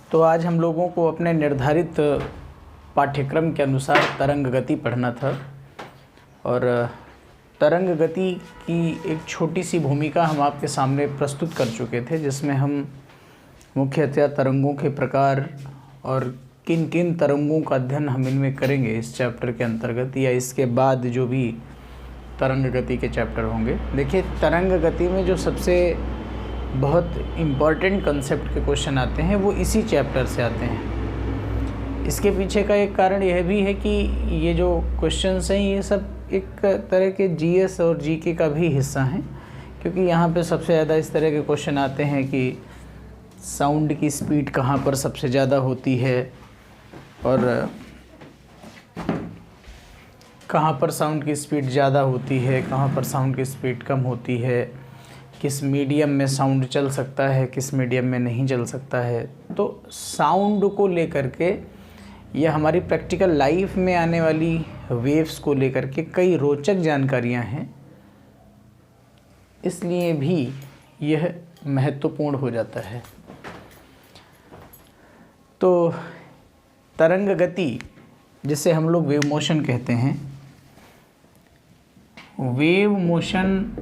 तो आज हम लोगों को अपने निर्धारित पाठ्यक्रम के अनुसार तरंग गति पढ़ना था और तरंग गति की एक छोटी सी भूमिका हम आपके सामने प्रस्तुत कर चुके थे, जिसमें हम मुख्यतः तरंगों के प्रकार और किन किन तरंगों का अध्ययन हम इनमें करेंगे इस चैप्टर के अंतर्गत या इसके बाद जो भी तरंग गति के चैप्टर होंगे। देखिए, तरंग गति में जो सबसे बहुत इम्पॉर्टेंट कंसेप्ट के क्वेश्चन आते हैं वो इसी चैप्टर से आते हैं। इसके पीछे का एक कारण यह भी है कि ये जो क्वेश्चंस हैं ये सब एक तरह के जीएस और जीके का भी हिस्सा हैं, क्योंकि यहाँ पे सबसे ज़्यादा इस तरह के क्वेश्चन आते हैं कि साउंड की स्पीड कहाँ पर सबसे ज़्यादा होती है और कहाँ पर साउंड की स्पीड ज़्यादा होती है, कहाँ पर साउंड की स्पीड कम होती है, किस मीडियम में साउंड चल सकता है, किस मीडियम में नहीं चल सकता है। तो साउंड को लेकर के या हमारी प्रैक्टिकल लाइफ में आने वाली वेव्स को लेकर के कई रोचक जानकारियां हैं, इसलिए भी यह महत्वपूर्ण हो जाता है। तो तरंग गति, जिसे हम लोग वेव मोशन कहते हैं, वेव मोशन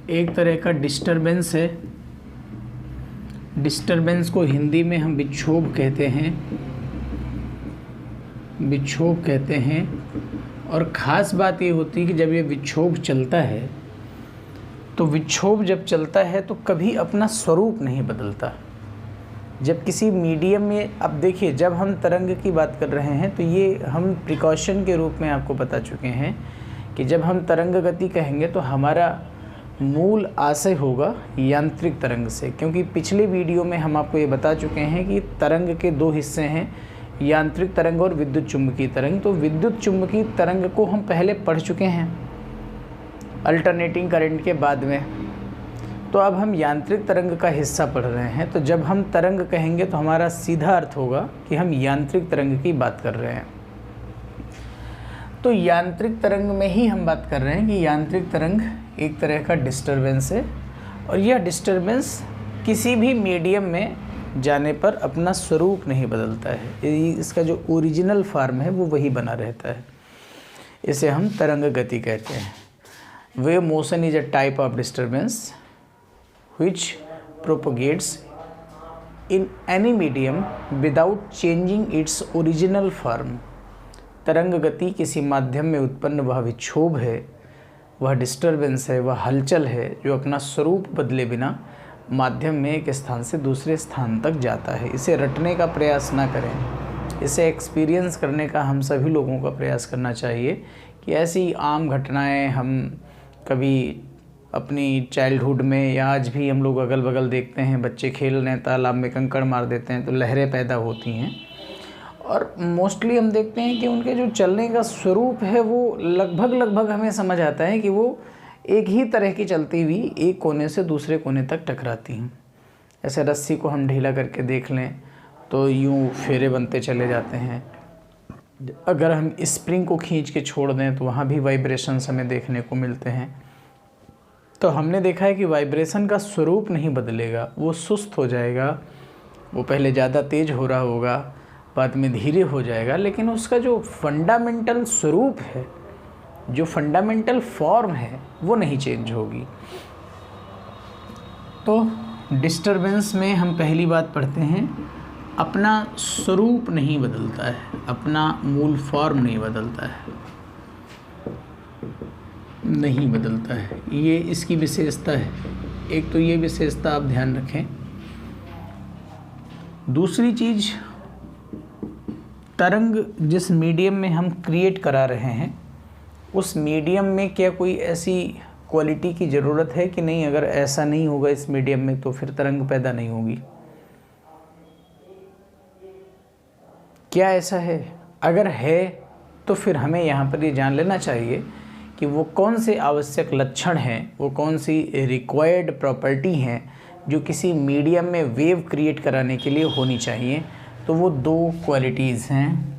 एक तरह का डिस्टरबेंस है। डिस्टरबेंस को हिंदी में हम विक्षोभ कहते हैं, विक्षोभ कहते हैं। और ख़ास बात ये होती है कि जब ये विक्षोभ चलता है तो विक्षोभ जब चलता है तो कभी अपना स्वरूप नहीं बदलता। जब किसी मीडियम में, अब देखिए, जब हम तरंग की बात कर रहे हैं तो ये हम प्रिकॉशन के रूप में आपको बता चुके हैं कि जब हम तरंग गति कहेंगे तो हमारा मूल आशय होगा यांत्रिक तरंग से, क्योंकि पिछले वीडियो में हम आपको ये बता चुके हैं कि तरंग के दो हिस्से हैं, यांत्रिक तरंग और विद्युत चुम्बकीय तरंग। तो विद्युत चुम्बकीय तरंग को हम पहले पढ़ चुके हैं अल्टरनेटिंग करंट के बाद में। तो अब हम यांत्रिक तरंग का हिस्सा पढ़ रहे हैं। तो जब हम तरंग कहेंगे तो हमारा सीधा अर्थ होगा कि हम यांत्रिक तरंग की बात कर रहे हैं। तो यांत्रिक तरंग में ही हम बात कर रहे हैं कि यांत्रिक तरंग एक तरह का डिस्टरबेंस है और यह डिस्टरबेंस किसी भी मीडियम में जाने पर अपना स्वरूप नहीं बदलता है। इसका जो ओरिजिनल फॉर्म है वो वही बना रहता है। इसे हम तरंग गति कहते हैं। Wave motion is a type of disturbance which propagates in any medium without changing its original form। तरंग गति किसी माध्यम में उत्पन्न वह विक्षोभ है, वह डिस्टरबेंस है, वह हलचल है जो अपना स्वरूप बदले बिना माध्यम में एक स्थान से दूसरे स्थान तक जाता है। इसे रटने का प्रयास ना करें, इसे एक्सपीरियंस करने का हम सभी लोगों का प्रयास करना चाहिए कि ऐसी आम घटनाएं हम कभी अपनी चाइल्डहुड में या आज भी हम लोग अगल बगल देखते हैं, बच्चे खेल रहे हैं, तालाब में कंकड़ मार देते हैं तो लहरें पैदा होती हैं। और मोस्टली हम देखते हैं कि उनके जो चलने का स्वरूप है वो लगभग हमें समझ आता है कि वो एक ही तरह की चलती हुई एक कोने से दूसरे कोने तक टकराती हैं। ऐसे रस्सी को हम ढीला करके देख लें तो यूँ फेरे बनते चले जाते हैं। अगर हम स्प्रिंग को खींच के छोड़ दें तो वहाँ भी वाइब्रेशंस हमें देखने को मिलते हैं। तो हमने देखा है कि वाइब्रेशन का स्वरूप नहीं बदलेगा, वो सुस्त हो जाएगा। वो पहले ज़्यादा तेज़ हो रहा होगा, बाद में धीरे हो जाएगा, लेकिन उसका जो फंडामेंटल स्वरूप है, जो फंडामेंटल फॉर्म है, वो नहीं चेंज होगी। तो डिस्टरबेंस में हम पहली बात पढ़ते हैं, अपना स्वरूप नहीं बदलता है, अपना मूल फॉर्म नहीं बदलता है, नहीं बदलता है। ये इसकी विशेषता है। एक तो ये विशेषता आप ध्यान रखें। दूसरी चीज़, तरंग जिस मीडियम में हम क्रिएट करा रहे हैं उस मीडियम में क्या कोई ऐसी क्वालिटी की ज़रूरत है कि नहीं, अगर ऐसा नहीं होगा इस मीडियम में तो फिर तरंग पैदा नहीं होगी? क्या ऐसा है? अगर है तो फिर हमें यहाँ पर ये जान लेना चाहिए कि वो कौन से आवश्यक लक्षण हैं, वो कौन सी रिक्वायर्ड प्रॉपर्टी हैं जो किसी मीडियम में वेव क्रिएट कराने के लिए होनी चाहिए। तो वो दो क्वालिटीज़ हैं।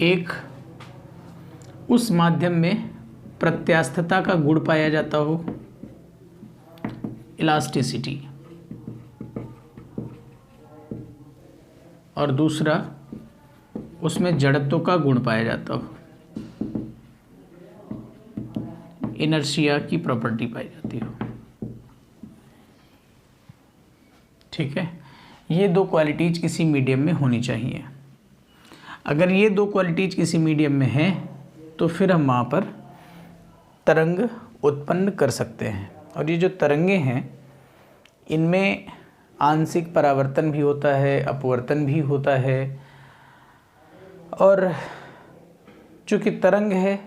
एक, उस माध्यम में प्रत्यास्थता का गुण पाया जाता हो, इलास्टिसिटी, और दूसरा उसमें जड़त्व का गुण पाया जाता हो, इनर्शिया की प्रॉपर्टी पाई जाती हो। ठीक है, ये दो क्वालिटीज किसी मीडियम में होनी चाहिए। अगर ये दो क्वालिटीज किसी मीडियम में हैं तो फिर हम वहाँ पर तरंग उत्पन्न कर सकते हैं। और ये जो तरंगे हैं इनमें आंशिक परावर्तन भी होता है, अपवर्तन भी होता है, और चूँकि तरंग है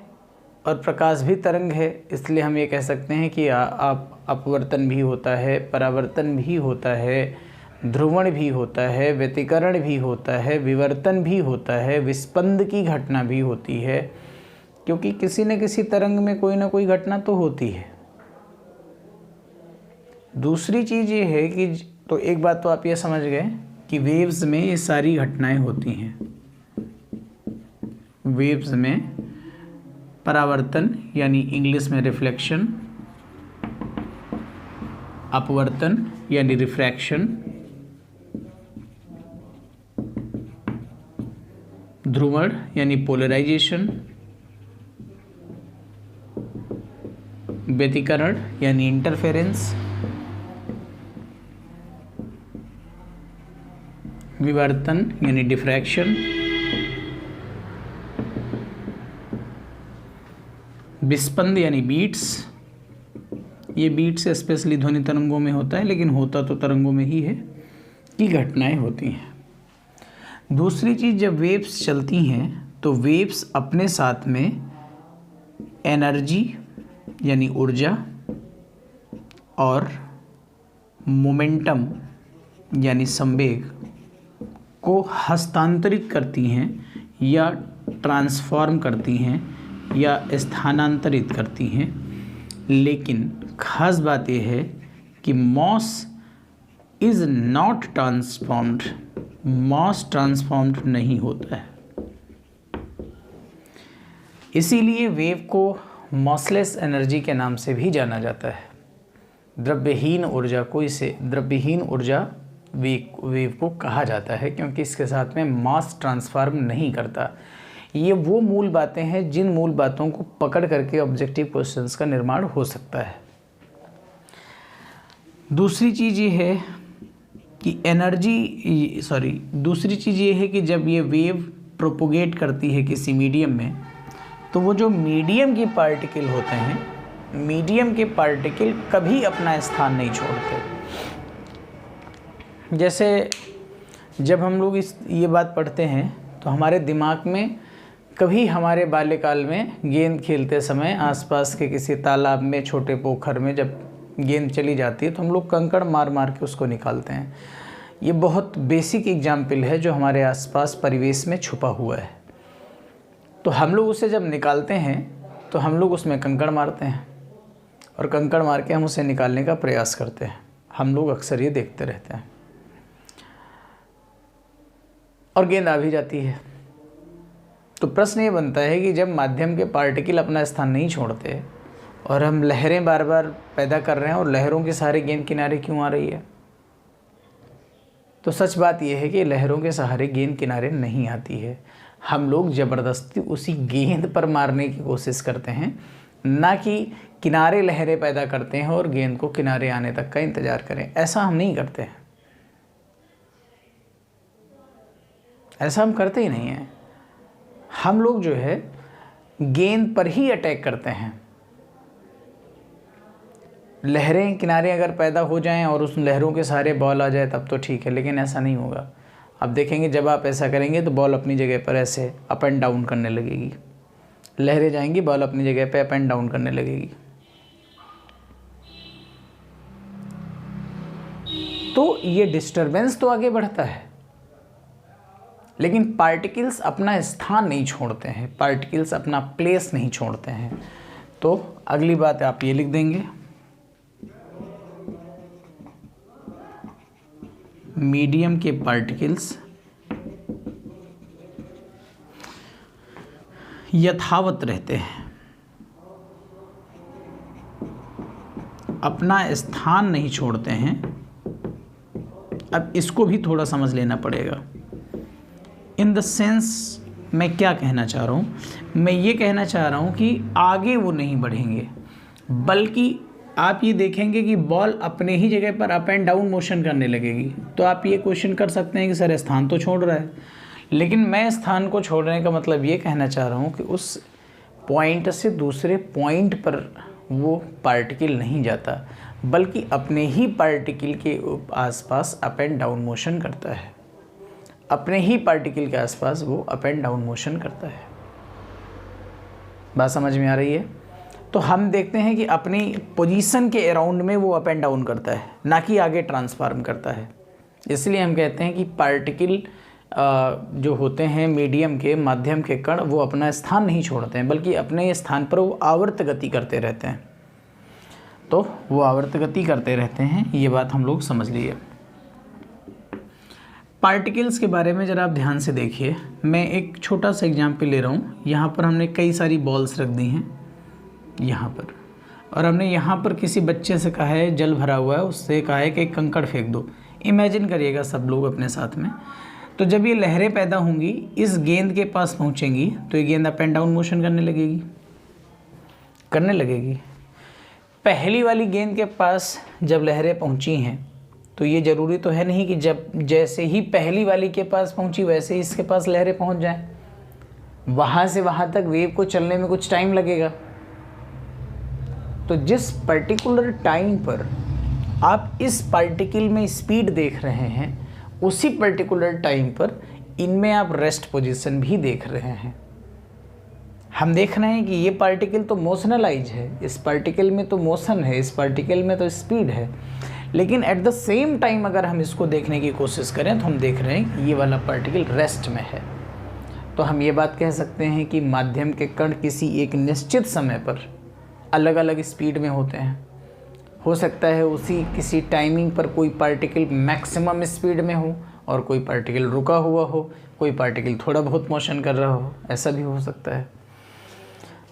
और प्रकाश भी तरंग है इसलिए हम ये कह सकते हैं कि आप अपवर्तन भी होता है, परावर्तन भी होता है, ध्रुवण भी होता है, व्यतिकरण भी होता है, विवर्तन भी होता है, विस्पंद की घटना भी होती है, क्योंकि किसी न किसी तरंग में कोई ना कोई घटना तो होती है। दूसरी चीज़ ये है कि तो एक बात तो आप ये समझ गए कि वेव्स में ये सारी घटनाएं होती हैं। वेव्स में परावर्तन यानी इंग्लिश में रिफ्लेक्शन, अपवर्तन यानी रिफ्रैक्शन, ध्रुवण यानी पोलराइजेशन, व्यतिकरण यानी इंटरफेरेंस, विवर्तन यानी डिफ्रैक्शन, विस्पंद यानी बीट्स। ये बीट्स स्पेशली ध्वनि तरंगों में होता है, लेकिन होता तो तरंगों में ही है कि घटनाएं होती हैं। दूसरी चीज़, जब वेव्स चलती हैं तो वेव्स अपने साथ में एनर्जी यानी ऊर्जा और मोमेंटम यानी संवेग को हस्तांतरित करती हैं या ट्रांसफॉर्म करती हैं या स्थानांतरित करती हैं। लेकिन खास बात यह है कि mass is not transformed, mass transformed नहीं होता है। इसीलिए वेव को मॉसलेस एनर्जी के नाम से भी जाना जाता है। द्रव्यहीन ऊर्जा को, इसे द्रव्यहीन ऊर्जा वेव को कहा जाता है, क्योंकि इसके साथ में मास ट्रांसफॉर्म नहीं करता। ये वो मूल बातें हैं जिन मूल बातों को पकड़ करके ऑब्जेक्टिव क्वेश्चंस का निर्माण हो सकता है। दूसरी चीज़ ये है कि दूसरी चीज़ ये है कि जब ये वेव प्रोपोगेट करती है किसी मीडियम में, तो वो जो मीडियम के पार्टिकल होते हैं, मीडियम के पार्टिकल कभी अपना स्थान नहीं छोड़ते। जैसे जब हम लोग ये बात पढ़ते हैं तो हमारे दिमाग में कभी हमारे बाल्यकाल में गेंद खेलते समय आसपास के किसी तालाब में, छोटे पोखर में जब गेंद चली जाती है तो हम लोग कंकड़ मार मार के उसको निकालते हैं। ये बहुत बेसिक एग्जाम्पल है जो हमारे आसपास परिवेश में छुपा हुआ है। तो हम लोग उसे जब निकालते हैं तो हम लोग उसमें कंकड़ मारते हैं और कंकड़ मार के हम उसे निकालने का प्रयास करते हैं। हम लोग अक्सर ये देखते रहते हैं और गेंद आ भी जाती है। तो प्रश्न ये बनता है कि जब माध्यम के पार्टिकल अपना स्थान नहीं छोड़ते और हम लहरें बार बार पैदा कर रहे हैं और लहरों के सहारे गेंद किनारे क्यों आ रही है? तो सच बात यह है कि लहरों के सहारे गेंद किनारे नहीं आती है। हम लोग ज़बरदस्ती उसी गेंद पर मारने की कोशिश करते हैं, ना कि किनारे लहरें पैदा करते हैं और गेंद को किनारे आने तक का इंतज़ार करें। ऐसा हम नहीं करते हैं, ऐसा हम करते ही नहीं हैं। हम लोग जो है गेंद पर ही अटैक करते हैं। लहरें किनारे अगर पैदा हो जाएं और उस लहरों के सहारे बॉल आ जाए तब तो ठीक है, लेकिन ऐसा नहीं होगा। आप देखेंगे जब आप ऐसा करेंगे तो बॉल अपनी जगह पर ऐसे अप एंड डाउन करने लगेगी, लहरें जाएंगी, बॉल अपनी जगह पे अप एंड डाउन करने लगेगी। तो ये डिस्टरबेंस तो आगे बढ़ता है, लेकिन पार्टिकल्स अपना स्थान नहीं छोड़ते हैं, पार्टिकल्स अपना प्लेस नहीं छोड़ते हैं। तो अगली बात आप ये लिख देंगे, मीडियम के पार्टिकल्स यथावत रहते हैं। अपना स्थान नहीं छोड़ते हैं। अब इसको भी थोड़ा समझ लेना पड़ेगा। इन द सेंस मैं क्या कहना चाह रहा हूँ, मैं ये कहना चाह रहा हूँ कि आगे वो नहीं बढ़ेंगे, बल्कि आप ये देखेंगे कि बॉल अपने ही जगह पर अप एंड डाउन मोशन करने लगेगी। तो आप ये क्वेश्चन कर सकते हैं कि सर स्थान तो छोड़ रहा है, लेकिन मैं स्थान को छोड़ने का मतलब ये कहना चाह रहा हूँ कि उस पॉइंट से दूसरे पॉइंट पर वो पार्टिकल नहीं जाता, बल्कि अपने ही पार्टिकल के आसपास अप एंड डाउन मोशन करता है। अपने ही पार्टिकल के आसपास वो अप एंड डाउन मोशन करता है। बात समझ में आ रही है? तो हम देखते हैं कि अपनी पोजीशन के अराउंड में वो अप एंड डाउन करता है, ना कि आगे ट्रांसफॉर्म करता है। इसलिए हम कहते हैं कि पार्टिकल जो होते हैं मीडियम के, माध्यम के कण, वो अपना स्थान नहीं छोड़ते हैं, बल्कि अपने स्थान पर वो आवर्त गति करते रहते हैं। तो वो आवर्त गति करते रहते हैं, ये बात हम लोग समझ लिए। पार्टिकल्स के बारे में ज़रा आप ध्यान से देखिए। मैं एक छोटा सा एग्जाम्पल ले रहा हूँ। यहाँ पर हमने कई सारी बॉल्स रख दी हैं यहाँ पर, और हमने यहाँ पर किसी बच्चे से कहा है, जल भरा हुआ है, उससे कहा है कि एक कंकड़ फेंक दो। इमेजिन करिएगा सब लोग अपने साथ में। तो जब ये लहरें पैदा होंगी, इस गेंद के पास पहुँचेंगी, तो ये गेंद अप एंड डाउन मोशन करने लगेगी। पहली वाली गेंद के पास जब लहरें पहुँची हैं, तो ये ज़रूरी तो है नहीं कि जैसे ही पहली वाली के पास पहुंची वैसे ही इसके पास लहरें पहुंच जाएं। वहाँ से वहाँ तक वेव को चलने में कुछ टाइम लगेगा। तो जिस पर्टिकुलर टाइम पर आप इस पार्टिकल में स्पीड देख रहे हैं, उसी पर्टिकुलर टाइम पर इनमें आप रेस्ट पोजीशन भी देख रहे हैं। हम देख रहे हैं कि ये पार्टिकल तो मोशनलाइज है, इस पार्टिकल में तो मोशन है, इस पार्टिकल में तो स्पीड है, लेकिन एट द सेम टाइम अगर हम इसको देखने की कोशिश करें तो हम देख रहे हैं कि ये वाला पार्टिकल रेस्ट में है। तो हम ये बात कह सकते हैं कि माध्यम के कण किसी एक निश्चित समय पर अलग अलग स्पीड में होते हैं। हो सकता है उसी किसी टाइमिंग पर कोई पार्टिकल मैक्सिमम स्पीड में हो और कोई पार्टिकल रुका हुआ हो, कोई पार्टिकल थोड़ा बहुत मोशन कर रहा हो, ऐसा भी हो सकता है।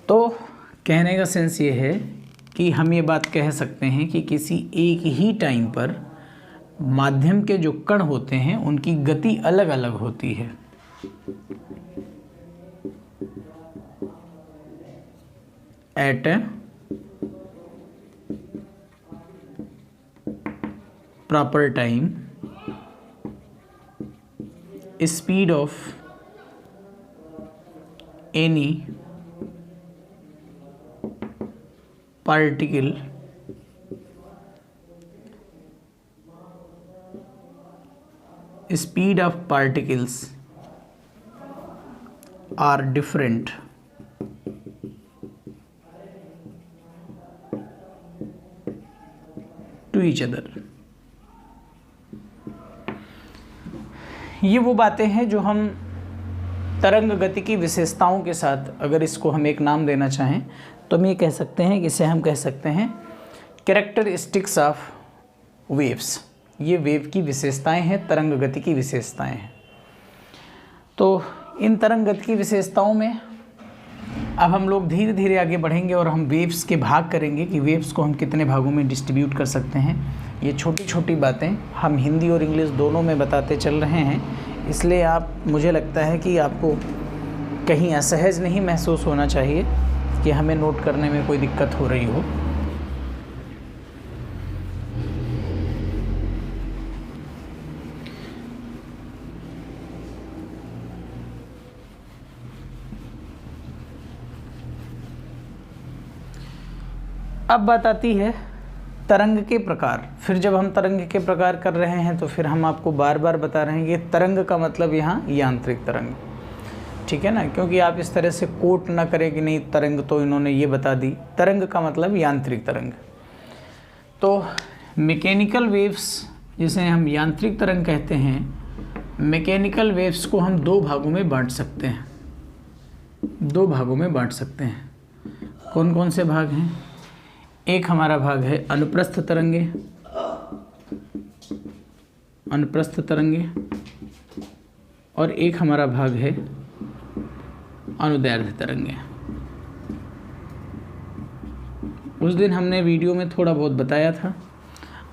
तो कहने का सेंस ये है कि हम ये बात कह सकते हैं कि किसी एक ही टाइम पर माध्यम के जो कण होते हैं उनकी गति अलग अलग होती है। At a proper time, speed of any particle speed of particles are different to each other। ये वो बातें हैं जो हम तरंग गति की विशेषताओं के साथ, अगर इसको हम एक नाम देना चाहें तो हम ये कह सकते हैं कि इसे हम कह सकते हैं कैरेक्टरिस्टिक्स ऑफ वेव्स। ये वेव की विशेषताएं हैं, तरंग गति की विशेषताएं हैं। तो इन तरंग गति की विशेषताओं में अब हम लोग धीरे धीरे आगे बढ़ेंगे और हम वेव्स के भाग करेंगे कि वेव्स को हम कितने भागों में डिस्ट्रीब्यूट कर सकते हैं। ये छोटी छोटी बातें हम हिंदी और इंग्लिश दोनों में बताते चल रहे हैं, इसलिए मुझे लगता है कि आपको कहीं असहज नहीं महसूस होना चाहिए कि हमें नोट करने में कोई दिक्कत हो रही हो। अब बात आती है तरंग के प्रकार। फिर जब हम तरंग के प्रकार कर रहे हैं तो फिर हम आपको बार बार बता रहे हैं कि तरंग का मतलब यहाँ यांत्रिक तरंग, ठीक है ना, क्योंकि आप इस तरह से कोट ना करें कि नहीं तरंग तो इन्होंने ये बता दी। तरंग का मतलब यांत्रिक तरंग। तो मैकेनिकल वेव्स जिसे हम यांत्रिक तरंग कहते हैं, मैकेनिकल वेव्स को हम दो भागों में बांट सकते हैं। कौन कौन से भाग हैं? एक हमारा भाग है अनुप्रस्थ तरंगे, और एक हमारा भाग है अनुदैर्ध्य तरंगे। उस दिन हमने वीडियो में थोड़ा बहुत बताया था।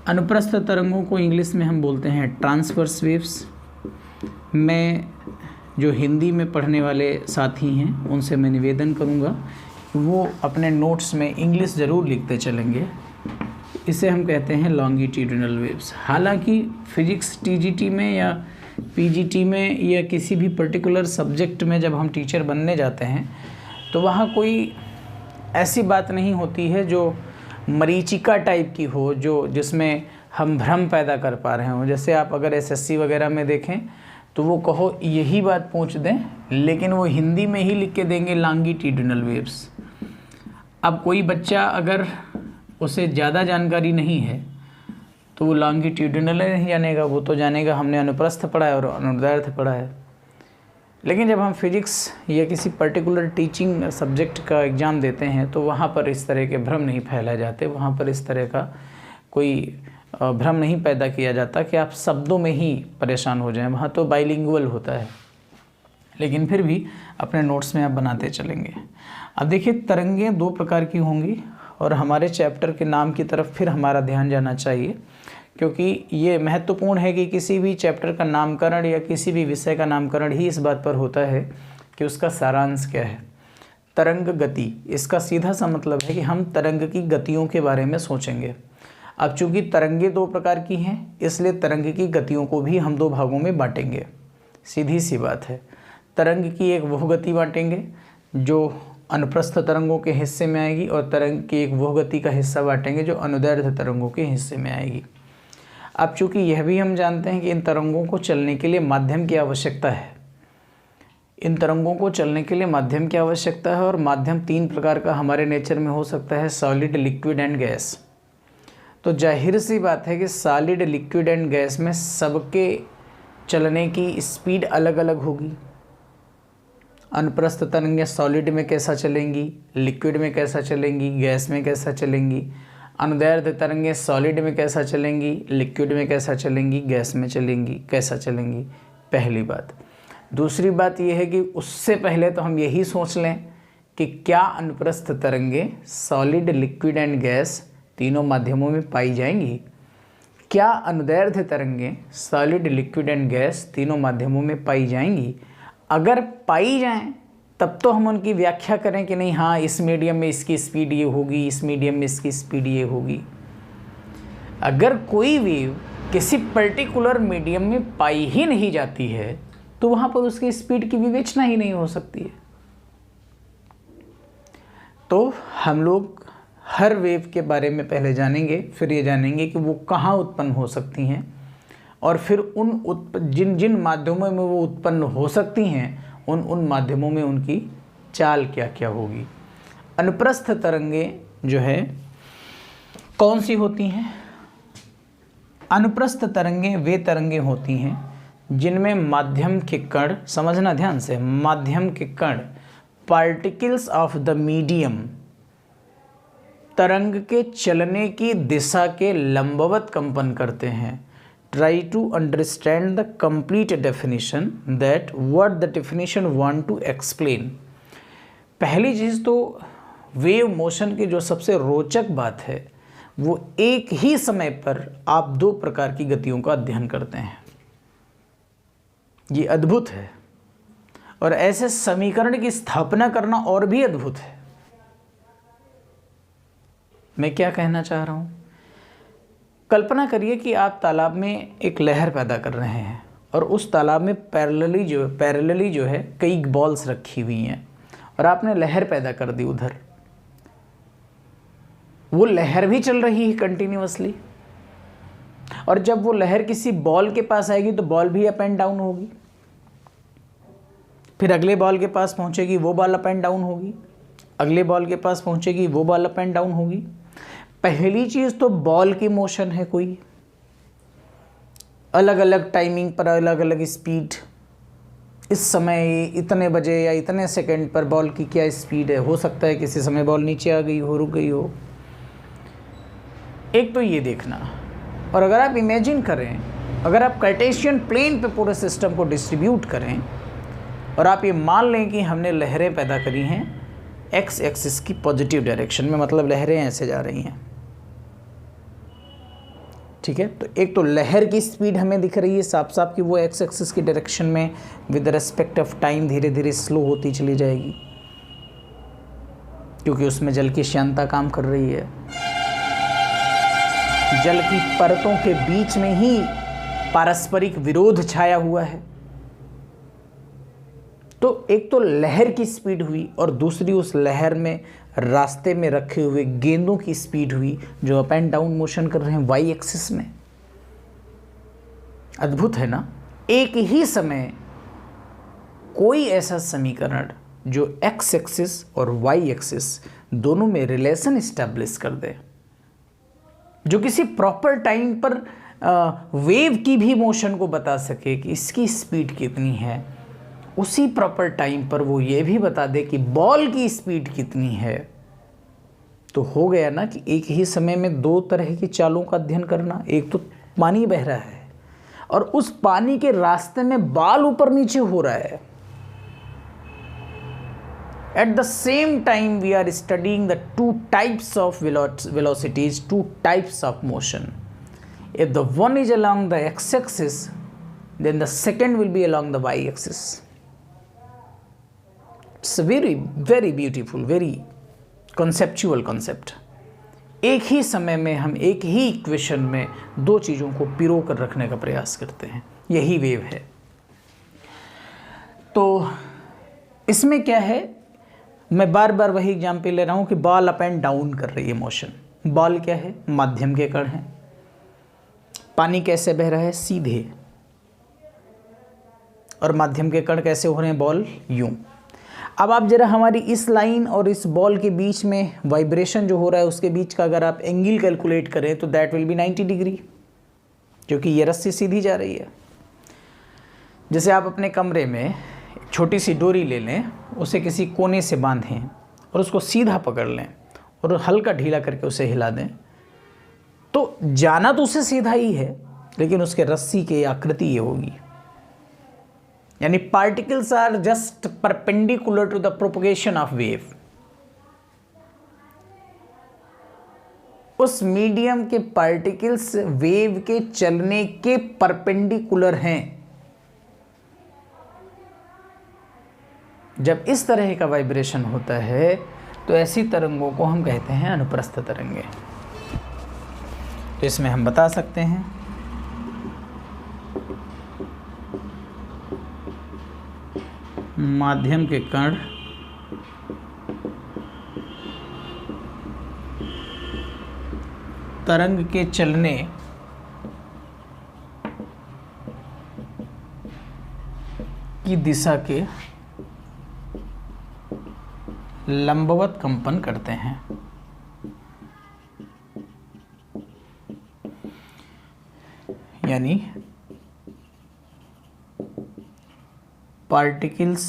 अनुप्रस्थ तरंगों को इंग्लिश में हम बोलते हैं ट्रांसवर्स वेव्स। मैं जो हिंदी में पढ़ने वाले साथी हैं उनसे मैं निवेदन करूंगा कि वो अपने नोट्स में इंग्लिश ज़रूर लिखते चलेंगे। इसे हम कहते हैं लॉन्गिट्यूडिनल वेव्स। हालांकि फिजिक्स टीजीटी में या पीजीटी में या किसी भी पर्टिकुलर सब्जेक्ट में जब हम टीचर बनने जाते हैं तो वहाँ कोई ऐसी बात नहीं होती है जो मरीचिका टाइप की हो, जो जिसमें हम भ्रम पैदा कर पा रहे हों। जैसे आप अगर एसएससी वगैरह में देखें तो वो कहो यही बात पूछ दें, लेकिन वो हिंदी में ही लिख के देंगे लॉन्गिट्यूडिनल वेव्स। अब कोई बच्चा अगर उसे ज़्यादा जानकारी नहीं है तो वो लॉन्गिट्यूडिनल नहीं जानेगा, वो तो जानेगा हमने अनुप्रस्थ पढ़ा है और अनुदैर्ध्य पढ़ा है। लेकिन जब हम फिजिक्स या किसी पर्टिकुलर टीचिंग सब्जेक्ट का एग्ज़ाम देते हैं तो वहाँ पर इस तरह के भ्रम नहीं फैलाए जाते, वहाँ पर इस तरह का कोई भ्रम नहीं पैदा किया जाता कि आप शब्दों में ही परेशान हो जाएं। वहाँ तो बाइलिंगुअल होता है, लेकिन फिर भी अपने नोट्स में आप बनाते चलेंगे। अब देखिए, तरंगें दो प्रकार की होंगी और हमारे चैप्टर के नाम की तरफ फिर हमारा ध्यान जाना चाहिए, क्योंकि ये महत्वपूर्ण है कि किसी भी चैप्टर का नामकरण या किसी भी विषय का नामकरण ही इस बात पर होता है कि उसका सारांश क्या है। तरंग गति, इसका सीधा सा मतलब है कि हम तरंग की गतियों के बारे में सोचेंगे। अब चूंकि तरंगे दो प्रकार की हैं, इसलिए तरंग की गतियों को भी हम दो भागों में बांटेंगे। सीधी सी बात है। तरंग की एक वह गति बांटेंगे जो अनुप्रस्थ तरंगों के हिस्से में आएगी, और तरंग की एक वह गति का हिस्सा बांटेंगे जो अनुदैर्ध्य तरंगों के हिस्से में आएगी। अब चूंकि यह भी हम जानते हैं कि इन तरंगों को चलने के लिए माध्यम की आवश्यकता है, इन तरंगों को चलने के लिए माध्यम की आवश्यकता है, और माध्यम तीन प्रकार का हमारे नेचर में हो सकता है, सॉलिड, लिक्विड एंड गैस। तो जाहिर सी बात है कि सॉलिड, लिक्विड एंड गैस में सबके चलने की स्पीड अलग अलग होगी। अनुप्रस्थ तरंगें सॉलिड में कैसा चलेंगी, लिक्विड में कैसा चलेंगी, गैस में कैसा चलेंगी। अनुदैर्ध्य तरंगें सॉलिड में कैसा चलेंगी, लिक्विड में कैसा चलेंगी, गैस में चलेंगी कैसा चलेंगी, पहली बात। दूसरी बात यह है कि उससे पहले तो हम यही सोच लें कि क्या अनुप्रस्थ तरंगें सॉलिड, लिक्विड एंड गैस तीनों माध्यमों में पाई जाएंगी। क्या अनुदैर्ध्य तरंगें सॉलिड, लिक्विड एंड गैस तीनों माध्यमों में पाई जाएंगी। अगर पाई जाएं तब तो हम उनकी व्याख्या करें कि नहीं, हाँ इस मीडियम में इसकी स्पीड ये होगी, इस मीडियम में इसकी स्पीड ये होगी। अगर कोई वेव किसी पर्टिकुलर मीडियम में पाई ही नहीं जाती है तो वहाँ पर उसकी स्पीड की विवेचना ही नहीं हो सकती है। तो हम लोग हर वेव के बारे में पहले जानेंगे, फिर ये जानेंगे कि वो कहाँ उत्पन्न हो सकती हैं, और फिर उन जिन जिन माध्यमों में वो उत्पन्न हो सकती हैं उन माध्यमों में उनकी चाल क्या क्या होगी। अनुप्रस्थ तरंगें जो है कौन सी होती हैं। अनुप्रस्थ तरंगें वे तरंगें होती हैं जिनमें माध्यम के कण, समझना ध्यान से, माध्यम के कण पार्टिकल्स ऑफ द मीडियम तरंग के चलने की दिशा के लंबवत कंपन करते हैं। Try to understand the complete definition that what the definition want to explain। पहली चीज़ तो वेव मोशन की जो सबसे रोचक बात है वो एक ही समय पर आप दो प्रकार की गतियों का अध्ययन करते हैं। ये अद्भुत है, और ऐसे समीकरण की स्थापना करना और भी अद्भुत है। मैं क्या कहना चाह रहा हूँ, कल्पना करिए कि आप तालाब में एक लहर पैदा कर रहे हैं और उस तालाब में पैरेलली जो है कई बॉल्स रखी हुई हैं, और आपने लहर पैदा कर दी उधर। वो लहर भी चल रही है कंटिन्यूअसली, और जब वो लहर किसी बॉल के पास आएगी तो बॉल भी अप एंड डाउन होगी, फिर अगले बॉल के पास पहुंचेगी वो बॉल अप एंड डाउन होगी, अगले बॉल के पास पहुंचेगी वो बॉल अप एंड डाउन होगी। पहली चीज़ तो बॉल की मोशन है, कोई अलग अलग टाइमिंग पर अलग अलग स्पीड, इस समय इतने बजे या इतने सेकंड पर बॉल की क्या स्पीड है। हो सकता है किसी समय बॉल नीचे आ गई हो, रुक गई हो। एक तो ये देखना, और अगर आप इमेजिन करें, अगर आप कार्टेशियन प्लेन पे पूरे सिस्टम को डिस्ट्रीब्यूट करें और आप ये मान लें कि हमने लहरें पैदा करी हैं एक्स एक्सिस की पॉजिटिव डायरेक्शन में, मतलब लहरें ऐसे जा रही हैं। ठीक है, तो एक तो लहर की स्पीड हमें दिख रही है साफ साफ कि वो एक्स एक्सिस की डायरेक्शन में विद रेस्पेक्ट ऑफ टाइम धीरे धीरे स्लो होती चली जाएगी, क्योंकि उसमें जल की श्यानता काम कर रही है। जल की परतों के बीच में ही पारस्परिक विरोध छाया हुआ है। तो एक तो लहर की स्पीड हुई और दूसरी उस लहर में रास्ते में रखे हुए गेंदों की स्पीड हुई जो अप एंड डाउन मोशन कर रहे हैं वाई एक्सिस में। अद्भुत है ना। एक ही समय कोई ऐसा समीकरण जो एक्स एक्सिस और वाई एक्सिस दोनों में रिलेशन इस्टेब्लिश कर दे, जो किसी प्रॉपर टाइम पर वेव की भी मोशन को बता सके कि इसकी स्पीड कितनी है, उसी प्रॉपर टाइम पर वो ये भी बता दे कि बॉल की स्पीड कितनी है। तो हो गया ना कि एक ही समय में दो तरह की चालों का अध्ययन करना। एक तो पानी बह रहा है और उस पानी के रास्ते में बाल ऊपर नीचे हो रहा है। At the same time we are studying the two types of velocities, two types of motion. If the one is along the x-axis, then the second will be along the y-axis. It's a very, very beautiful, very conceptual concept. एक ही समय में हम एक ही equation में दो चीज़ों को पिरो कर रखने का प्रयास करते हैं, यही वेव है। तो इसमें क्या है, मैं बार बार वही एग्जाम्पल ले रहा हूँ कि बॉल अप एंड डाउन कर रही है मोशन। बॉल क्या है, माध्यम के कण है। पानी कैसे बह रहा है, सीधे, और माध्यम के कण कैसे हो रहे हैं, बॉल यूं। अब आप जरा हमारी इस लाइन और इस बॉल के बीच में वाइब्रेशन जो हो रहा है उसके बीच का अगर आप एंगल कैलकुलेट करें तो दैट विल बी 90 डिग्री, क्योंकि ये रस्सी सीधी जा रही है। जैसे आप अपने कमरे में छोटी सी डोरी ले लें, उसे किसी कोने से बांधें और उसको सीधा पकड़ लें और हल्का ढीला करके उसे हिला दें, तो जाना तो उसे सीधा ही है, लेकिन उसके रस्सी की आकृति ये होगी। यानी particles are just perpendicular to the propagation of wave. उस मीडियम के पार्टिकल्स वेव के चलने के परपेंडिकुलर हैं। जब इस तरह का वाइब्रेशन होता है तो ऐसी तरंगों को हम कहते हैं अनुप्रस्थ तरंगे। तो इसमें हम बता सकते हैं माध्यम के कण तरंग के चलने की दिशा के लंबवत कंपन करते हैं। यानी particles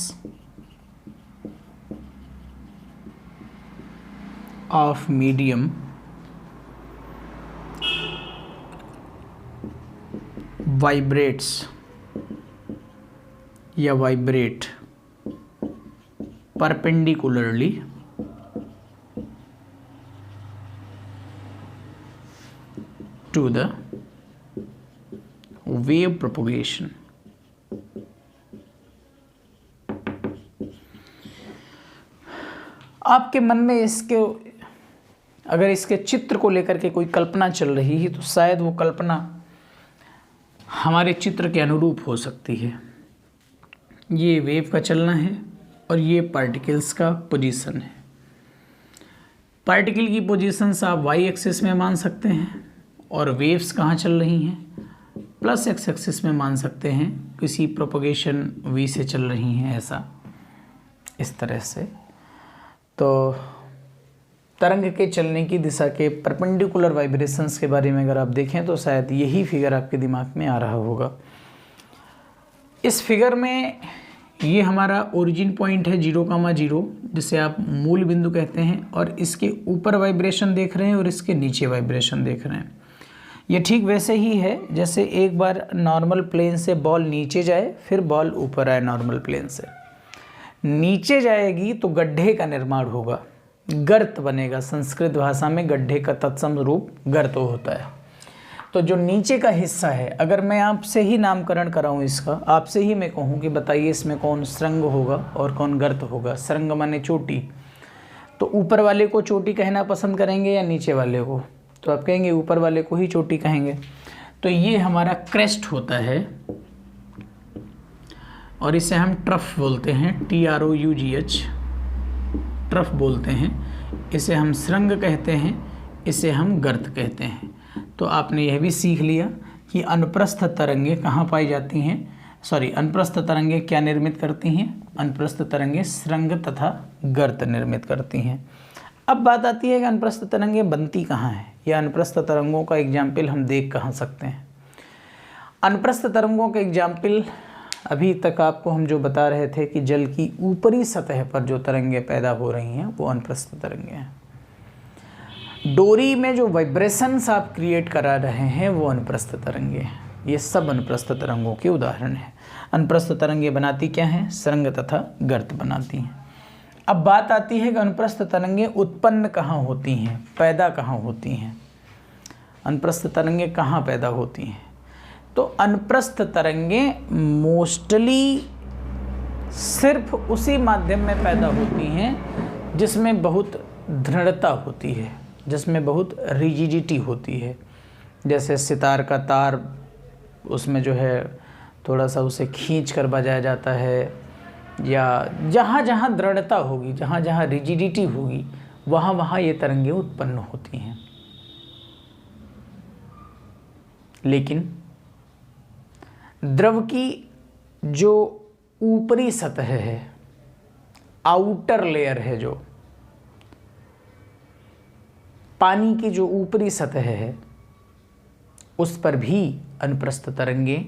of medium vibrates या vibrate perpendicularly to the wave propagation. आपके मन में अगर इसके चित्र को लेकर के कोई कल्पना चल रही है तो शायद वो कल्पना हमारे चित्र के अनुरूप हो सकती है। ये वेव का चलना है और ये पार्टिकल्स का पोजीशन है। पार्टिकल की पोजीशंस आप वाई एक्सिस में मान सकते हैं और वेव्स कहाँ चल रही हैं, प्लस एक्स एक्सिस में मान सकते हैं, किसी प्रोपगेशन वी से चल रही हैं, ऐसा इस तरह से। तो तरंग के चलने की दिशा के परपेंडिकुलर वाइब्रेशंस के बारे में अगर आप देखें तो शायद यही फिगर आपके दिमाग में आ रहा होगा। इस फिगर में ये हमारा ओरिजिन पॉइंट है 0,0, जिसे आप मूल बिंदु कहते हैं, और इसके ऊपर वाइब्रेशन देख रहे हैं और इसके नीचे वाइब्रेशन देख रहे हैं। ये ठीक वैसे ही है जैसे एक बार नॉर्मल प्लेन से बॉल नीचे जाए फिर बॉल ऊपर आए नॉर्मल प्लेन से। नीचे जाएगी तो गड्ढे का निर्माण होगा, गर्त बनेगा। संस्कृत भाषा में गड्ढे का तत्सम रूप गर्त होता है। तो जो नीचे का हिस्सा है, अगर मैं आपसे ही नामकरण कराऊं इसका, आपसे ही मैं कहूं कि बताइए इसमें कौन श्रृंग होगा और कौन गर्त होगा। श्रृंग माने चोटी, तो ऊपर वाले को चोटी कहना पसंद करेंगे या नीचे वाले को? तो आप कहेंगे ऊपर वाले को ही चोटी कहेंगे। तो ये हमारा क्रेस्ट होता है और इसे हम ट्रफ बोलते हैं, TROUGH, ट्रफ बोलते हैं। इसे हम श्रृंग कहते हैं, इसे हम गर्त कहते हैं। तो आपने यह भी सीख लिया कि अनुप्रस्थ तरंगे कहाँ पाई जाती हैं, अनुप्रस्थ तरंगे क्या निर्मित करती हैं? अनुप्रस्थ तरंगे श्रृंग तथा गर्त निर्मित करती हैं। अब बात आती है कि अनुप्रस्थ तरंगे बनती कहाँ हैं, या अनुप्रस्थ तरंगों का एग्जाम्पल हम देख कहाँ सकते हैं। अनुप्रस्थ तरंगों का एग्जाम्पल अभी तक आपको हम जो बता रहे थे कि जल की ऊपरी सतह पर जो तरंगे पैदा हो रही हैं वो अनुप्रस्थ तरंगे हैं। डोरी में जो वाइब्रेशंस आप क्रिएट करा रहे हैं वो अनुप्रस्थ तरंगे हैं। ये सब अनुप्रस्थ तरंगों के उदाहरण हैं। अनुप्रस्थ तरंगे बनाती क्या हैं? श्रृंग तथा गर्त बनाती हैं। अब बात आती है कि अनुप्रस्थ तरंगे उत्पन्न कहाँ होती हैं, पैदा कहाँ होती हैं। अनुप्रस्थ तरंगे कहाँ पैदा होती हैं? तो अनुप्रस्थ तरंगे मोस्टली सिर्फ उसी माध्यम में पैदा होती हैं जिसमें बहुत दृढ़ता होती है, जिसमें बहुत रिजिडिटी होती है। जैसे सितार का तार, उसमें जो है थोड़ा सा उसे खींच कर बजाया जाता है, या जहाँ जहाँ दृढ़ता होगी, जहाँ जहाँ रिजिडिटी होगी, वहाँ वहाँ ये तरंगे उत्पन्न होती हैं। लेकिन द्रव की जो ऊपरी सतह है, आउटर लेयर है, जो पानी की जो ऊपरी सतह है, उस पर भी अनुप्रस्थ तरंगे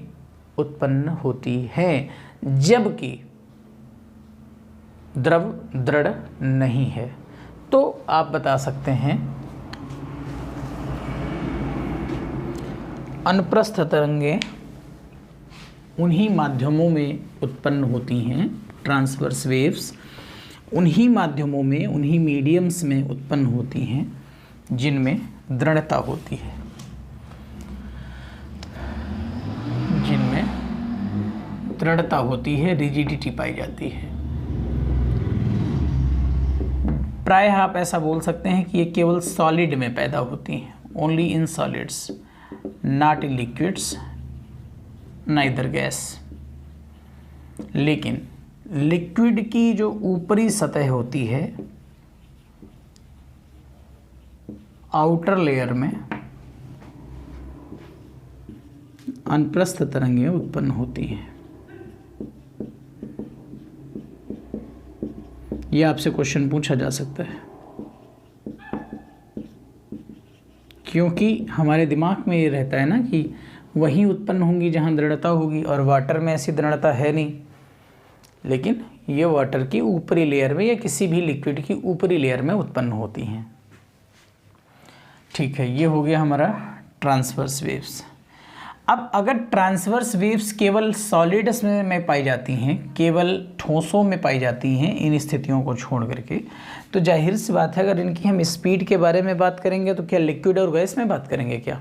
उत्पन्न होती हैं, जबकि द्रव दृढ़ नहीं है। तो आप बता सकते हैं अनुप्रस्थ तरंगे उन्हीं माध्यमों में उत्पन्न होती हैं, ट्रांसवर्स वेव्स उन्हीं माध्यमों में, उन्हीं मीडियम्स में उत्पन्न होती हैं जिनमें दृढ़ता होती है, जिनमें दृढ़ता होती है, रिजिडिटी पाई जाती है। प्रायः आप ऐसा बोल सकते हैं कि ये केवल सॉलिड में पैदा होती हैं, only in solids, not in liquids, neither gas. लेकिन लिक्विड की जो ऊपरी सतह होती है, आउटर लेयर में अनुप्रस्थ तरंगें उत्पन्न होती हैं। यह आपसे क्वेश्चन पूछा जा सकता है, क्योंकि हमारे दिमाग में ये रहता है ना कि वहीं उत्पन्न होंगी जहाँ दृढ़ता होगी, और वाटर में ऐसी दृढ़ता है नहीं। लेकिन ये वाटर की ऊपरी लेयर में या किसी भी लिक्विड की ऊपरी लेयर में उत्पन्न होती हैं। ठीक है, ये हो गया हमारा ट्रांसवर्स वेव्स। अब अगर ट्रांसवर्स वेव्स केवल सॉलिड्स में पाई जाती हैं, केवल ठोसों में पाई जाती हैं, इन स्थितियों को छोड़ करके, तो जाहिर सी बात है अगर इनकी हम स्पीड के बारे में बात करेंगे तो क्या लिक्विड और गैस में बात करेंगे क्या?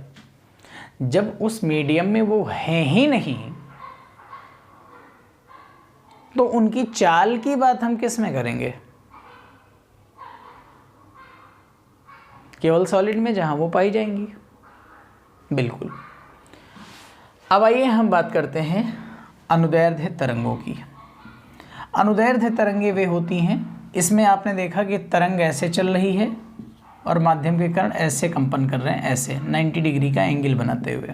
जब उस मीडियम में वो है ही नहीं, तो उनकी चाल की बात हम किस में करेंगे? केवल सॉलिड में, जहां वो पाई जाएंगी। बिल्कुल। अब आइए हम बात करते हैं अनुदैर्ध्य तरंगों की। अनुदैर्ध्य तरंगे वे होती हैं, इसमें आपने देखा कि तरंग ऐसे चल रही है और माध्यम के कण ऐसे कंपन कर रहे हैं, ऐसे 90 डिग्री का एंगल बनाते हुए।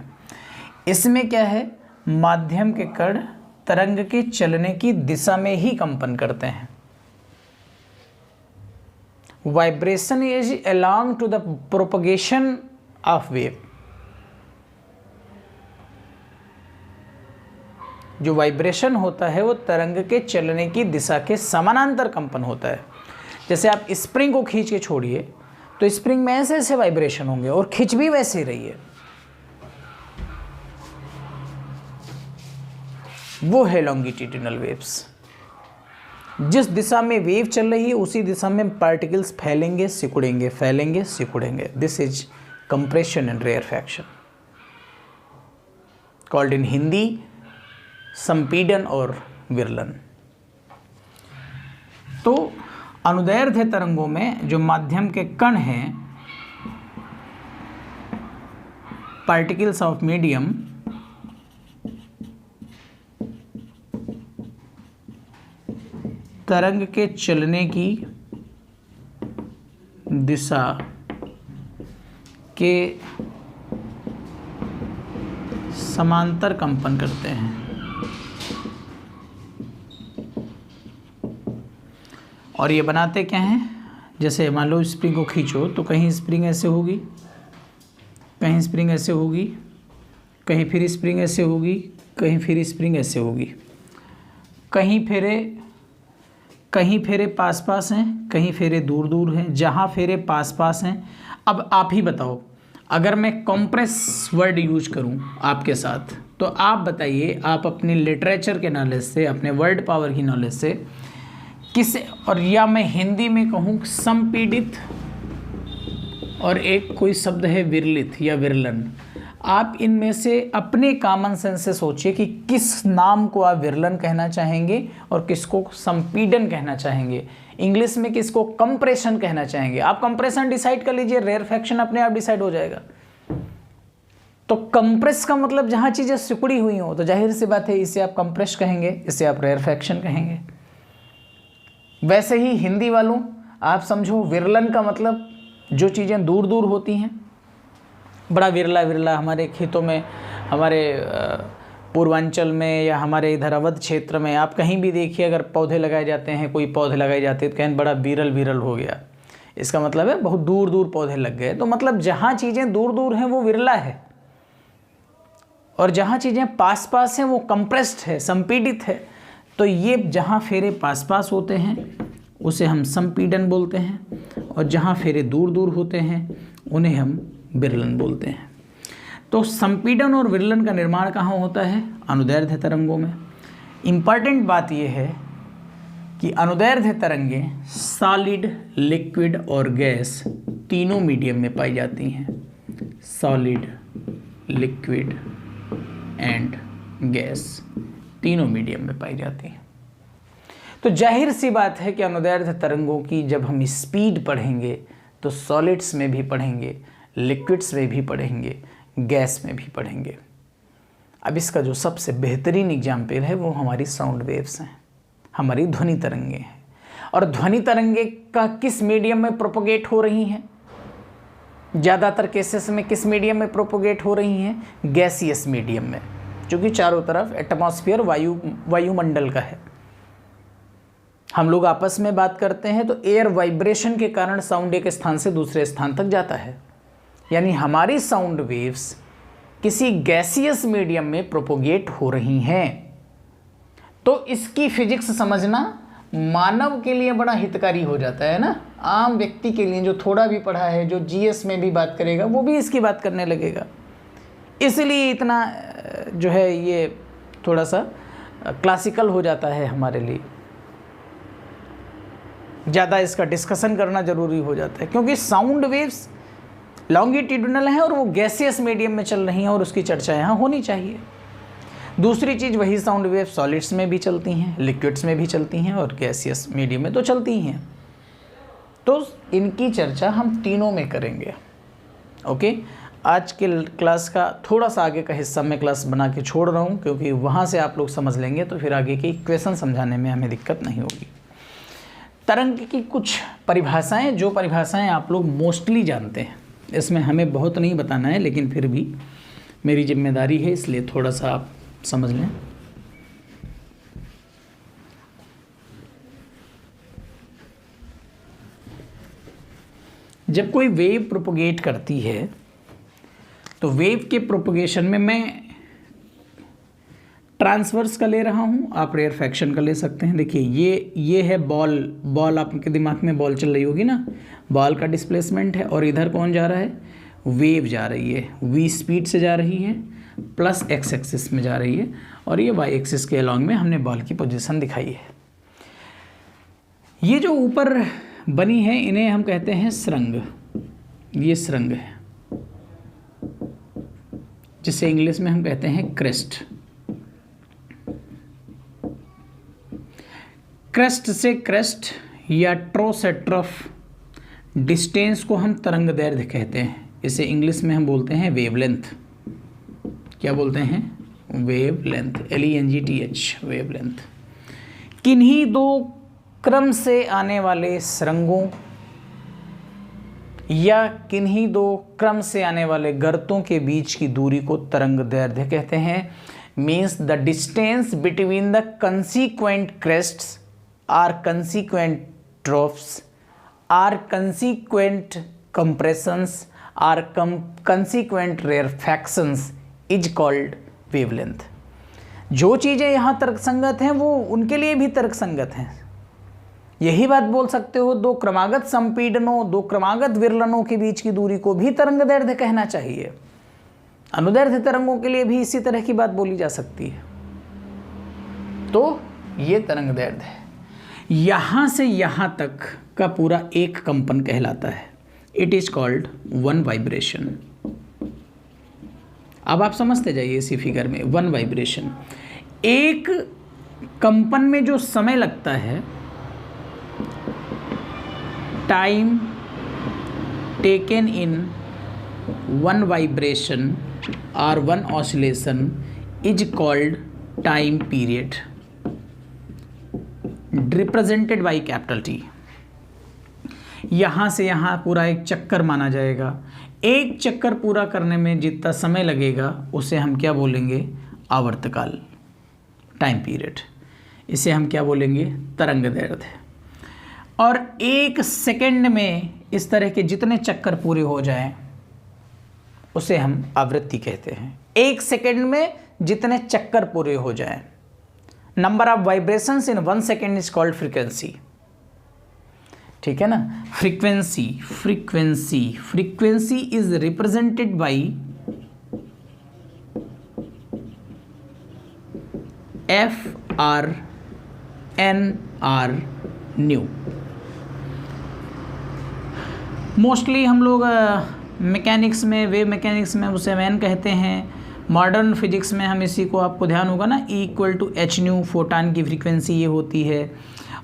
इसमें क्या है, माध्यम के कण तरंग के चलने की दिशा में ही कंपन करते हैं। Vibration is along to the propagation of wave. जो वाइब्रेशन होता है वो तरंग के चलने की दिशा के समानांतर कंपन होता है। जैसे आप स्प्रिंग को खींच के छोड़िए तो स्प्रिंग में ऐसे ऐसे वाइब्रेशन होंगे और खिंच भी वैसे ही रही है, वो है लॉन्गिट्यूडिनल वेव्स। जिस दिशा में वेव चल रही है उसी दिशा में पार्टिकल्स फैलेंगे सिकुड़ेंगे, फैलेंगे सिकुड़ेंगे। This is compression and rarefaction, called in Hindi संपीडन और विरलन। तो अनुदैर्ध्य तरंगों में जो माध्यम के कण हैं, पार्टिकल्स ऑफ मीडियम, तरंग के चलने की दिशा के समांतर कंपन करते हैं। और ये बनाते क्या हैं, जैसे मान लो स्प्रिंग को खींचो तो कहीं स्प्रिंग ऐसे होगी, कहीं स्प्रिंग ऐसे होगी, कहीं फिर स्प्रिंग ऐसे होगी, कहीं फिर स्प्रिंग ऐसे होगी, कहीं फेरे पास पास हैं, कहीं फेरे दूर दूर हैं। जहाँ फेरे पास पास हैं, अब आप ही बताओ, अगर मैं कॉम्प्रेस वर्ड यूज करूं आपके साथ, तो आप बताइए, आप अपनी लिटरेचर के नॉलेज से, अपने वर्ड पावर की नॉलेज से किस, और या मैं हिंदी में कहूं संपीड़ित, और एक कोई शब्द है विरलित या विरलन, आप इनमें से अपने कॉमन सेंस से सोचिए कि किस नाम को आप विरलन कहना चाहेंगे और किसको संपीडन कहना चाहेंगे। इंग्लिश में किसको कंप्रेशन कहना चाहेंगे। आप कंप्रेशन डिसाइड कर लीजिए, रेयरफैक्शन अपने आप डिसाइड हो जाएगा। तो कंप्रेस का मतलब जहां चीजें सिकुड़ी हुई हो, तो जाहिर सी बात है इसे आप कंप्रेस कहेंगे, इसे आप रेयरफैक्शन कहेंगे। वैसे ही हिंदी वालों, आप समझो विरलन का मतलब जो चीज़ें दूर दूर होती हैं, बड़ा विरला विरला हमारे खेतों में, हमारे पूर्वांचल में या हमारे इधर अवध क्षेत्र में आप कहीं भी देखिए, अगर पौधे लगाए जाते हैं, कोई पौधे लगाए जाते हैं तो कहें बड़ा विरल विरल हो गया, इसका मतलब है बहुत दूर दूर पौधे लग गए। तो मतलब जहाँ चीज़ें दूर दूर हैं वो विरला है, और जहाँ चीज़ें पास पास हैं वो कंप्रेस्ड है, संपीड़ित है। तो ये जहाँ फेरे पास पास होते हैं उसे हम संपीडन बोलते हैं, और जहाँ फेरे दूर दूर होते हैं उन्हें हम विरलन बोलते हैं। तो संपीडन और विरलन का निर्माण कहाँ होता है? अनुदैर्ध्य तरंगों में। इम्पॉर्टेंट बात यह है कि अनुदैर्ध्य तरंगें सॉलिड, लिक्विड और गैस तीनों मीडियम में पाई जाती हैं। सॉलिड, लिक्विड एंड गैस तीनों मीडियम में पाई जाती हैं। तो जाहिर सी बात है कि अनुदैर्ध्य तरंगों की जब हम स्पीड पढ़ेंगे तो सॉलिड्स में भी पढ़ेंगे, लिक्विड्स में भी पढ़ेंगे, गैस में भी पढ़ेंगे। अब इसका जो सबसे बेहतरीन एग्जाम्पल है वो हमारी साउंड वेव्स हैं, हमारी ध्वनि तरंगें हैं। और ध्वनि तरंगें का किस मीडियम में प्रोपोगेट हो रही हैं? ज़्यादातर केसेस में किस मीडियम में प्रोपोगेट हो रही हैं? गैसियस मीडियम में, क्योंकि चारों तरफ एटमॉस्फेयर वायुमंडल का है। हम लोग आपस में बात करते हैं तो एयर वाइब्रेशन के कारण साउंड एक स्थान से दूसरे स्थान तक जाता है, यानी हमारी साउंड वेव्स किसी गैसियस मीडियम में प्रोपोगेट हो रही हैं। तो इसकी फिजिक्स समझना मानव के लिए बड़ा हितकारी हो जाता है ना। आम व्यक्ति के लिए जो थोड़ा भी पढ़ा है, जो जीएस में भी बात करेगा, वो भी इसकी बात करने लगेगा। इसलिए इतना जो है ये थोड़ा सा क्लासिकल हो जाता है हमारे लिए, ज़्यादा इसका डिस्कशन करना ज़रूरी हो जाता है, क्योंकि साउंड वेव्स लॉन्गिट्यूडिनल हैं और वो गैसियस मीडियम में चल रही हैं और उसकी चर्चा यहाँ होनी चाहिए। दूसरी चीज़, वही साउंड वेव सॉलिड्स में भी चलती हैं, लिक्विड्स में भी चलती हैं और गैसियस मीडियम में तो चलती हैं। तो इनकी चर्चा हम तीनों में करेंगे। ओके, आज के क्लास का थोड़ा सा आगे का हिस्सा मैं क्लास बना के छोड़ रहा हूँ, क्योंकि वहाँ से आप लोग समझ लेंगे तो फिर आगे के इक्वेशन समझाने में हमें दिक्कत नहीं होगी। तरंग की कुछ परिभाषाएं, जो परिभाषाएं आप लोग मोस्टली जानते हैं, इसमें हमें बहुत नहीं बताना है, लेकिन फिर भी मेरी जिम्मेदारी है, इसलिए थोड़ा सा आप समझ लें। जब कोई वेव प्रोपोगेट करती है तो वेव के प्रोपोगेशन में मैं ट्रांसवर्स का ले रहा हूँ, आप रेयरफैक्शन का ले सकते हैं। देखिए ये है बॉल आपके दिमाग में बॉल चल रही होगी ना, बॉल का डिस्प्लेसमेंट है, और इधर कौन जा रहा है? वेव जा रही है, v स्पीड से जा रही है, प्लस x एक्सिस में जा रही है, और ये y एक्सिस के अलॉन्ग में हमने बॉल की पोजीशन दिखाई है। ये जो ऊपर बनी है इन्हें हम कहते हैं सुरंग। ये सुरंग है जिसे इंग्लिश में हम कहते हैं क्रेस्ट। क्रेस्ट से क्रेस्ट या ट्रो से ट्रफ डिस्टेंस को हम तरंग दैर्ध्य कहते हैं। इसे इंग्लिश में हम बोलते हैं वेवलेंथ। क्या बोलते हैं? Wavelength, LENGTH, wavelength. किन्हीं दो क्रम से आने वाले सुरंगों या किन्हीं दो क्रम से आने वाले गर्तों के बीच की दूरी को तरंग दैर्ध्य कहते हैं। Means the distance between the consequent crests or consequent troughs or consequent compressions or consequent rarefactions is called wavelength. जो चीज़ें यहाँ तर्कसंगत हैं वो उनके लिए भी तर्कसंगत हैं। यही बात बोल सकते हो, दो क्रमागत संपीड़नों, दो क्रमागत विरलनों के बीच की दूरी को भी तरंग दैर्ध्य कहना चाहिए। अनुदैर्ध्य तरंगों के लिए भी इसी तरह की बात बोली जा सकती है। तो ये तरंग दैर्ध्य है। यहाँ से यहाँ तक का पूरा एक कंपन कहलाता है। It is called one vibration. अब आप समझते जाइए इसी फिगर में, वन वाइब्रेशन। एक कंपन में जो समय लगता है, time taken in one vibration और one oscillation is called time period, represented by capital T। यहाँ से यहाँ पूरा एक चक्कर माना जाएगा। एक चक्कर पूरा करने में जितना समय लगेगा उसे हम क्या बोलेंगे? आवर्तकाल, टाइम पीरियड। इसे हम क्या बोलेंगे? तरंग दैर्ध्य। और एक सेकंड में इस तरह के जितने चक्कर पूरे हो जाएं उसे हम आवृत्ति कहते हैं। एक सेकंड में जितने चक्कर पूरे हो जाएं। Number of vibrations in 1 second is called frequency. ठीक है ना? Frequency, frequency, frequency is represented by FR/NR new. Mostly हम लोग मैकेनिक्स में, वेव मैकेनिक्स में उसे मैन कहते हैं। मॉडर्न फिजिक्स में हम इसी को, आपको ध्यान होगा ना, E=h न्यू, फोटान की फ्रीक्वेंसी ये होती है।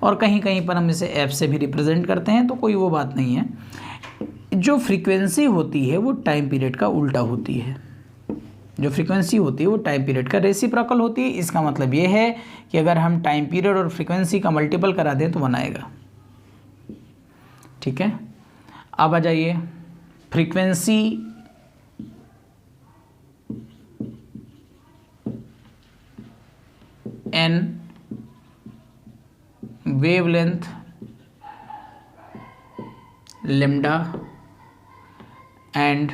और कहीं कहीं पर हम इसे F से भी रिप्रेजेंट करते हैं, तो कोई वो बात नहीं है। जो फ्रीक्वेंसी होती है वो टाइम पीरियड का उल्टा होती है। जो फ्रीक्वेंसी होती है वो टाइम पीरियड का रेसिप्रोकल होती है। इसका मतलब ये है कि अगर हम टाइम पीरियड और फ्रीक्वेंसी का मल्टीपल करा दें तो बनाएगा। ठीक है, अब आ जाइए frequency n, wavelength lambda and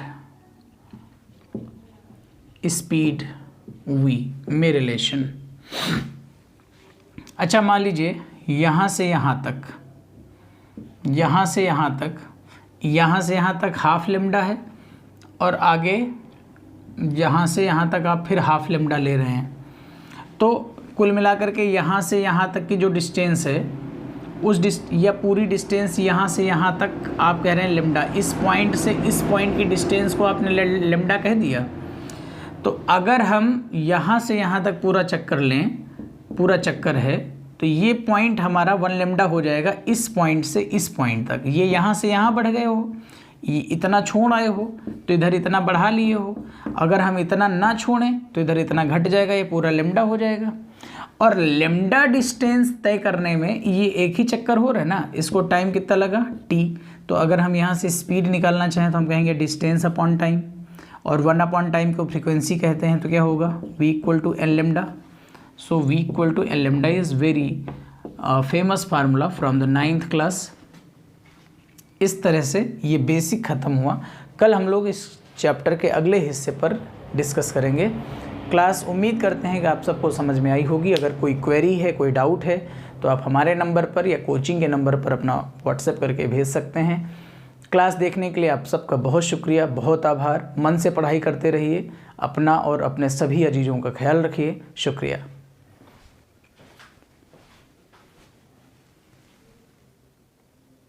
speed v में रिलेशन। अच्छा, मान लीजिए यहाँ से यहाँ तक, यहाँ से यहाँ तक, यहाँ से यहाँ तक हाफ लेमडा है और आगे यहाँ से यहाँ तक आप फिर हाफ लेमडा ले रहे हैं। तो कुल मिलाकर के यहाँ से यहाँ तक की जो डिस्टेंस है उस या पूरी डिस्टेंस यहाँ से यहाँ तक आप कह रहे हैं लेमडा। इस पॉइंट से इस पॉइंट की डिस्टेंस को आपने लेमडा कह दिया। तो अगर हम यहाँ से यहाँ तक पूरा चक्कर लें, पूरा चक्कर है, तो ये पॉइंट हमारा 1 लेमडा हो जाएगा। इस पॉइंट से इस पॉइंट तक, ये यहाँ से यहाँ बढ़ गए हो, ये इतना छोड़ आए हो तो इधर इतना बढ़ा लिए हो। अगर हम इतना ना छोड़ें तो इधर इतना घट जाएगा, ये पूरा लेमडा हो जाएगा। और लेमडा डिस्टेंस तय करने में ये एक ही चक्कर हो रहा है ना, इसको टाइम कितना लगा? t। तो अगर हम यहाँ से स्पीड निकालना चाहें तो हम कहेंगे डिस्टेंस अपॉन टाइम, और 1 अपॉन टाइम को फ्रीक्वेंसी कहते हैं। तो क्या होगा? v=n lambda. So v=n lambda is very famous formula from the 9th class. इस तरह से ये बेसिक ख़त्म हुआ। कल हम लोग इस चैप्टर के अगले हिस्से पर डिस्कस करेंगे। क्लास उम्मीद करते हैं कि आप सबको समझ में आई होगी। अगर कोई क्वेरी है, कोई डाउट है, तो आप हमारे नंबर पर या कोचिंग के नंबर पर अपना व्हाट्सएप करके भेज सकते हैं। क्लास देखने के लिए आप सबका बहुत शुक्रिया, बहुत आभार। मन से पढ़ाई करते रहिए, अपना और अपने सभी अजीज़ों का ख्याल रखिए। शुक्रिया।